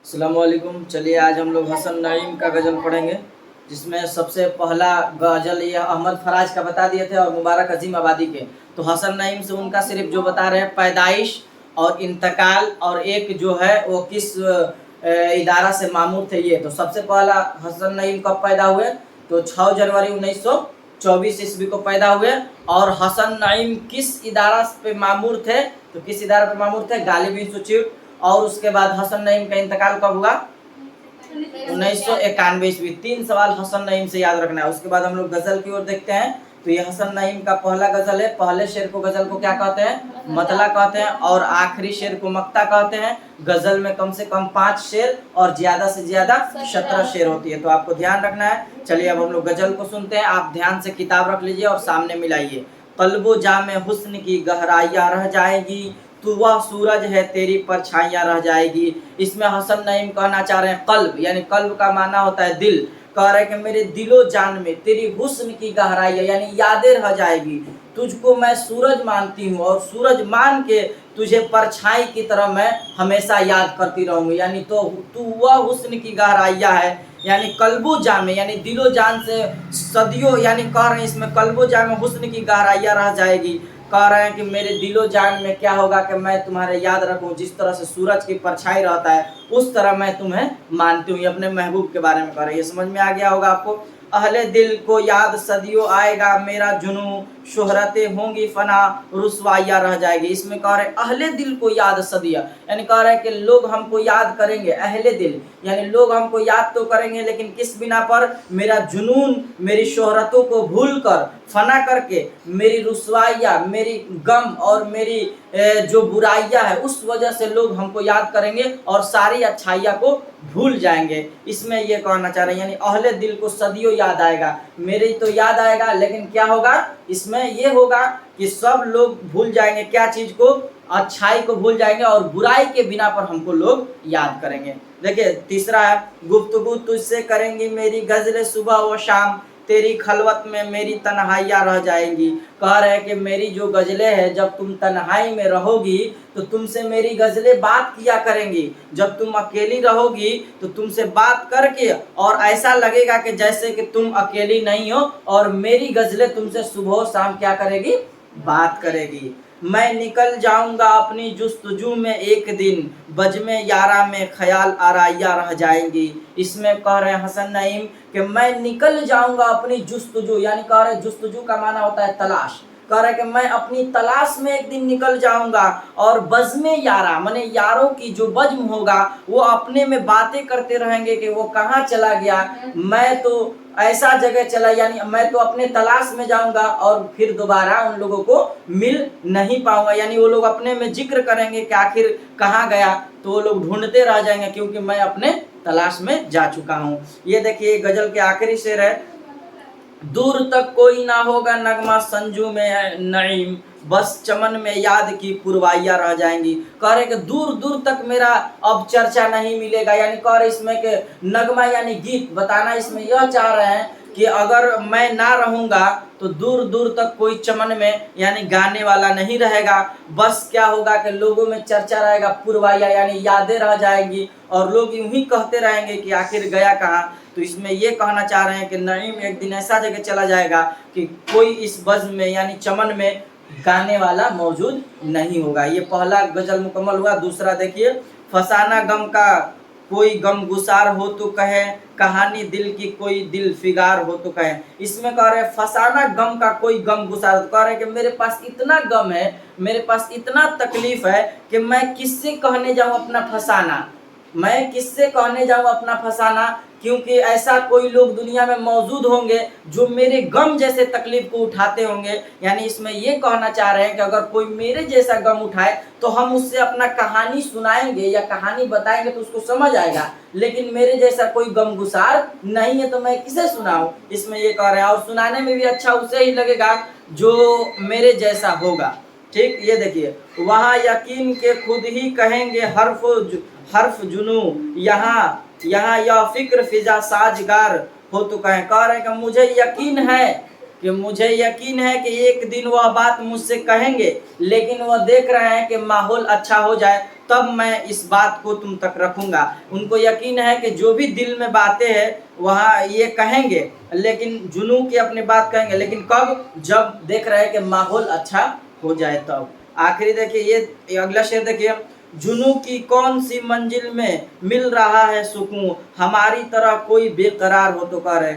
अस्सलामुअलैकुम। चलिए आज हम लोग हसन नईम का गज़ल पढ़ेंगे, जिसमें सबसे पहला गज़ल ये अहमद फराज का बता दिए थे और मुबारक अजीम आबादी के। तो हसन नईम से उनका सिर्फ जो बता रहे हैं पैदाइश और इंतकाल और एक जो है वो किस इदारा से मामूर थे। ये तो सबसे पहला हसन नईम कब पैदा हुए? तो 6 जनवरी 1924 ईस्वी को पैदा हुए। और हसन नईम किस इदारा पे मामूर थे? तो किस इदारा पे मामूर थे? गालिब इंस्टीट्यूट। और उसके बाद हसन नईम का इंतकाल कब हुआ? 1991 ईस्वी। 3 सवाल हसन नईम से याद रखना है। उसके बाद हम लोग गजल की ओर देखते हैं। तो ये हसन नईम का पहला गजल है। पहले शेर को गजल को क्या कहते हैं? मतला कहते हैं। और आखिरी शेर को मक्ता कहते हैं। गजल में कम से कम 5 शेर और ज्यादा से ज्यादा 17 शेर होती है, तो आपको ध्यान रखना है। चलिए अब हम लोग गजल को सुनते हैं। आप ध्यान से किताब रख लीजिए और सामने मिलाइए। कल्बो जामे हुस्न की गहराइयां रह जाएगी, तू वह सूरज है तेरी परछाइयां रह जाएगी। इसमें हसन नईम कहना चाह रहे हैं कल्ब, यानी कल्ब का माना होता है दिल। कह रहे हैं कि मेरे दिलो जान में तेरी हुस्न की गहराइयां यानी यादें रह जाएगी। तुझको मैं सूरज मानती हूँ और सूरज मान के तुझे परछाई की तरह मैं हमेशा याद करती रहूंगी। यानी तो तू वह हुस्न की गहराइयां है, यानी कल्बो जामे यानी दिलो जान से सदियों, यानी कह रहे हैं इसमें कल्बो जामे हुस्न की गहराइयां रह जाएगी। कह रहे हैं कि मेरे दिलो जान में क्या होगा कि मैं तुम्हारे याद रखूं, जिस तरह से सूरज की परछाई रहता है उस तरह मैं तुम्हें मानती हूँ। अपने महबूब के बारे में कह रहे हैं। ये समझ में आ गया होगा आपको। अहले दिल को याद सदियों आएगा मेरा जुनू, शोहरतें होंगी फना रुसवाइयां रह जाएगी। इसमें कह रहे अहले दिल को याद सदिया, यानी कह रहे हैं कि लोग हमको याद करेंगे। अहले दिल यानी लोग हमको याद तो करेंगे, लेकिन किस बिना पर? मेरा जुनून, मेरी शोहरतों को भूल कर, फना करके, मेरी रुसवाइयाँ, मेरी गम और मेरी जो बुराइयां है उस वजह से लोग हमको याद करेंगे और सारी अच्छाइयाँ को भूल जाएंगे। इसमें ये कहना चाह रहे हैं, यानी अहले दिल को सदियों याद आएगा। मेरी तो याद आएगा, लेकिन क्या होगा? इसमें ये होगा कि सब लोग भूल जाएंगे। क्या चीज को? अच्छाई को भूल जाएंगे और बुराई के बिना पर हमको लोग याद करेंगे। देखिए तीसरा है, गुफ्तगू तुझसे करेंगी मेरी गजलें सुबह व शाम, तेरी खलवत में मेरी तन्हाइयाँ रह जाएंगी। कह रहे हैं कि मेरी जो गज़लें हैं, जब तुम तन्हाई में रहोगी तो तुमसे मेरी गज़लें बात किया करेंगी। जब तुम अकेली रहोगी तो तुमसे बात करके और ऐसा लगेगा कि जैसे कि तुम अकेली नहीं हो, और मेरी गज़लें तुमसे सुबह शाम क्या करेगी? बात करेगी। मैं निकल जाऊंगा अपनी जुस्तजू में एक दिन, बजमे यारा में ख्याल आराइया रह जाएंगी। इसमें कह रहे हैं हसन नईम कि मैं निकल जाऊंगा अपनी जुस्तजू, यानी कह रहे जुस्तजू का माना होता है तलाश। कह रहे कि मैं अपनी तलाश में एक दिन निकल जाऊंगा और बज़्मे यारा माने यारों की जो बज्म होगा वो अपने में बातें करते रहेंगे कि वो कहाँ चला गया। मैं तो ऐसा जगह चला, यानी मैं तो अपने तलाश में जाऊंगा और फिर दोबारा उन लोगों को मिल नहीं पाऊंगा। यानी वो लोग अपने में जिक्र करेंगे कि आखिर कहाँ गया, तो वो लोग ढूंढते रह जाएंगे क्योंकि मैं अपने तलाश में जा चुका हूँ। ये देखिए गजल के आखिरी शेर है, दूर तक कोई ना होगा नगमा संजू में नईम, बस चमन में याद की पुरवाइयां रह जाएंगी। कह रहे कि दूर दूर तक मेरा अब चर्चा नहीं मिलेगा। यानी कह रहे इसमें के नगमा यानी गीत बताना, इसमें यह चाह रहे हैं कि अगर मैं ना रहूंगा तो दूर दूर तक कोई चमन में यानी गाने वाला नहीं रहेगा। बस क्या होगा कि लोगों में चर्चा रहेगा, पुरवाइया यानी यादें रह जाएंगी और लोग यूं ही कहते रहेंगे कि आखिर गया कहाँ। तो इसमें ये कहना चाह रहे हैं कि नईम एक दिन ऐसा जगह चला जाएगा कि कोई इस बज़्म में यानी चमन में गाने वाला मौजूद नहीं होगा। ये पहला गजल मुकम्मल हुआ। दूसरा देखिए, फसाना गम का कोई गम गुसार हो तो कहे, कहानी दिल की कोई दिल फिगार हो तो कहे। इसमें कह रहे फसाना गम का कोई गम गुसार, तो कह रहे कि मेरे पास इतना गम है, मेरे पास इतना तकलीफ है कि मैं किससे कहने जाऊं अपना फसाना, मैं किससे कहने जाऊं अपना फसाना, क्योंकि ऐसा कोई लोग दुनिया में मौजूद होंगे जो मेरे गम जैसे तकलीफ को उठाते होंगे। यानी इसमें ये कहना चाह रहे हैं कि अगर कोई मेरे जैसा गम उठाए तो हम उससे अपना कहानी सुनाएंगे या कहानी बताएंगे तो उसको समझ आएगा, लेकिन मेरे जैसा कोई गमगुसार नहीं है तो मैं किसे सुनाऊं। इसमें ये कह रहे हैं, और सुनाने में भी अच्छा उसे ही लगेगा जो मेरे जैसा होगा। ठीक, ये देखिए, वहाँ यकीन के खुद ही कहेंगे हर्फ जुनू, यहाँ यह फिक्र फिजा साजगार हो तो कहें। कह रहे कि मुझे यकीन है कि मुझे यकीन है कि एक दिन वह बात मुझसे कहेंगे, लेकिन वह देख रहे हैं कि माहौल अच्छा हो जाए तब मैं इस बात को तुम तक रखूंगा। उनको यकीन है कि जो भी दिल में बातें हैं वहाँ ये कहेंगे, लेकिन जुनू की अपनी बात कहेंगे, लेकिन कब? जब देख रहे हैं कि माहौल अच्छा हो जाए तब। आखिरी देखिए ये अगला शेर देखिए, जुनू की कौन सी मंजिल में मिल रहा है सुकून, हमारी तरह कोई बेकरार हो तो कह रहे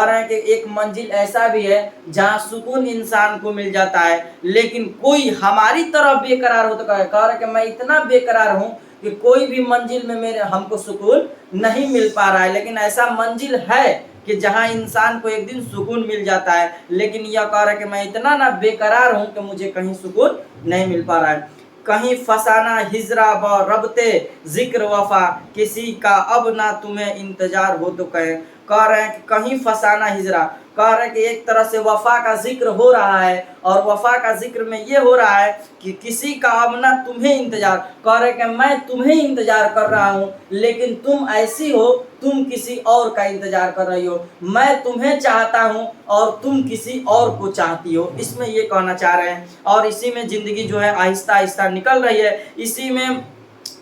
हैं कि एक मंजिल ऐसा भी है जहाँ सुकून इंसान को मिल जाता है, लेकिन कोई हमारी तरह बेकरार हो तो कह रहे हैं कि मैं इतना बेकरार हूँ कि कोई भी मंजिल में मेरे हमको सुकून नहीं मिल पा रहा है। लेकिन ऐसा मंजिल है कि जहाँ इंसान को एक दिन सुकून मिल जाता है, लेकिन यह कह रहा है कि मैं इतना ना बेकरार हूँ कि मुझे कहीं सुकून नहीं मिल पा रहा है। कहीं फसाना हिजरा ब रबते जिक्र वफा, किसी का अब ना तुम्हें इंतजार हो तो कह रहे हैं कि कहीं फसाना हिजरा, कह रहे हैं कि एक तरह से वफा का जिक्र हो रहा है, और वफा का जिक्र में ये हो रहा है कि किसी का अब ना तुम्हें इंतजार, कह रहे हैं कि मैं तुम्हें इंतजार कर रहा हूँ, लेकिन तुम ऐसी हो तुम किसी और का इंतजार कर रही हो, मैं तुम्हें चाहता हूँ और तुम किसी और को चाहती हो, इसमें ये कहना चाह रहे हैं। और इसी में जिंदगी जो है आहिस्ता आहिस्ता निकल रही है,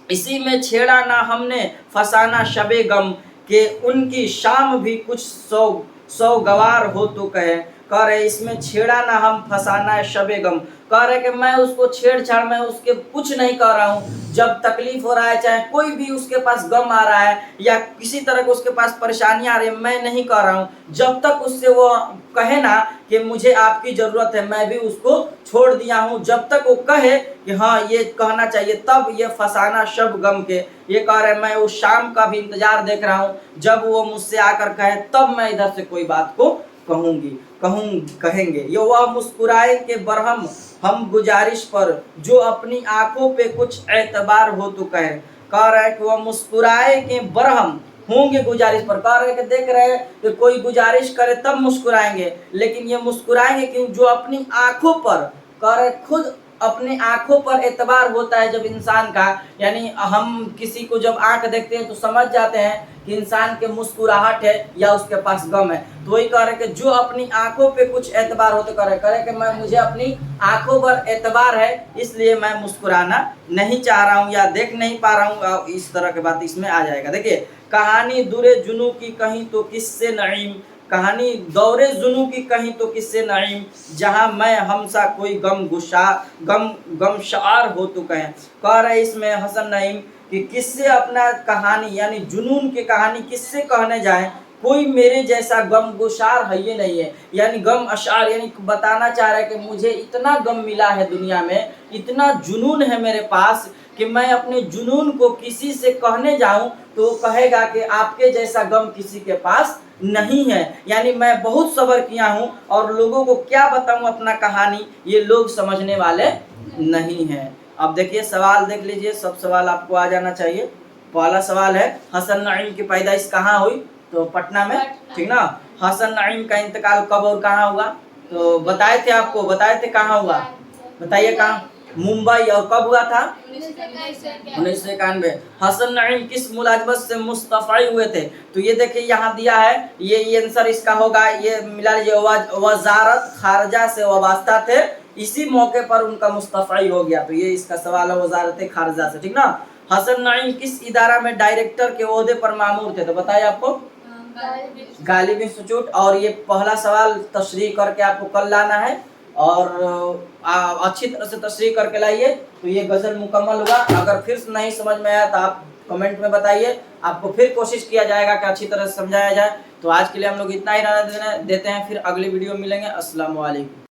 इसी में छेड़ा ना हमने फसाना शबे गम, के उनकी शाम भी कुछ सौ गवार हो तो कह रहे इसमें छेड़ा ना हम फसाना है शबे गम, कह रहे कि मैं उसको छेड़छाड़ मैं उसके कुछ नहीं कर रहा हूँ। जब तकलीफ हो रहा है, चाहे कोई भी उसके पास गम आ रहा है या किसी तरह के उसके पास परेशानियां आ रही है, मैं नहीं कर रहा हूँ। जब तक उससे वो कहे ना कि मुझे आपकी ज़रूरत है, मैं भी उसको छोड़ दिया हूँ, जब तक वो कहे कि हाँ ये कहना चाहिए, तब ये फसाना शब गम के, ये कह रहे मैं उस शाम का भी इंतजार देख रहा हूँ जब वो मुझसे आकर कहे, तब मैं इधर से कोई बात को कहेंगे। ये वह मुस्कुराए के बरहम हम गुजारिश पर, जो अपनी आंखों पे कुछ एतबार हो तो कह रहा है कि वह मुस्कुराए के बरहम होंगे गुजारिश पर, कह रहे हैं कि देख रहे हैं कि कोई गुजारिश करे तब मुस्कुराएंगे, लेकिन ये मुस्कुराएंगे क्यों? जो अपनी आंखों पर, कह रहे खुद अपने आंखों पर एतबार होता है जब इंसान का, यानी हम किसी को जब आंख देखते हैं तो समझ जाते हैं कि इंसान के मुस्कुराहट है या उसके पास गम है। तो वही कह रहे कि जो अपनी आंखों पे कुछ एतबार होते करे कि मुझे अपनी आंखों पर एतबार है, इसलिए मैं मुस्कुराना नहीं चाह रहा हूँ या देख नहीं पा रहा हूँ, इस तरह की बात इसमें आ जाएगा। देखिए कहानी दुरे जुनू की कहीं तो किससे नईम, कहानी दौरे जुनू की कहीं तो किससे नईम, जहाँ मैं हमसा कोई गमशार हो तो कह रहे इसमें हसन नईम कि किससे अपना कहानी यानी जुनून की कहानी किससे कहने जाए, कोई मेरे जैसा गम गुशार है ये नहीं है, यानी गम अशार, यानी बताना चाह रहा है कि मुझे इतना गम मिला है दुनिया में, इतना जुनून है मेरे पास कि मैं अपने जुनून को किसी से कहने जाऊं तो वो कहेगा कि आपके जैसा गम किसी के पास नहीं है। यानी मैं बहुत सब्र किया हूं और लोगों को क्या बताऊं अपना कहानी, ये लोग समझने वाले नहीं हैं। अब देखिए सवाल देख लीजिए, सब सवाल आपको आ जाना चाहिए। पहला सवाल है हसन नईम की पैदाइश कहाँ हुई? तो पटना में, ठीक ना। हसन नईम का इंतकाल कब और कहाँ हुआ? तो बताए थे कहाँ हुआ, बताइए कहाँ? मुंबई। और कब हुआ था? 1991। हसन नईम किस मुलाजमत से मुस्तफ़ई हुए थे? तो ये देखिए यहाँ दिया है, ये आंसर इसका होगा, ये मिला लीजिए, वजारत खारजा से वाबस्ता थे, इसी मौके पर उनका मुस्तफ़ई हो गया। तो ये इसका सवाल है वजारत खारजा से, ठीक ना। हसन नईम किस इदारा में डायरेक्टर के ओहदे पर मामूर थे? तो बताइए आपको, गालिब इंस्टीट्यूट। और ये पहला सवाल तशरीह करके आपको कल लाना है और अच्छी तरह से तशरीह करके लाइए, तो ये गजल मुकम्मल हुआ। अगर फिर नहीं समझ में आया तो आप कमेंट में बताइए, आपको फिर कोशिश किया जाएगा कि अच्छी तरह से समझाया जाए। तो आज के लिए हम लोग इतना ही रहने देते हैं, फिर अगली वीडियो में मिलेंगे। अस्सलाम वालेकुम।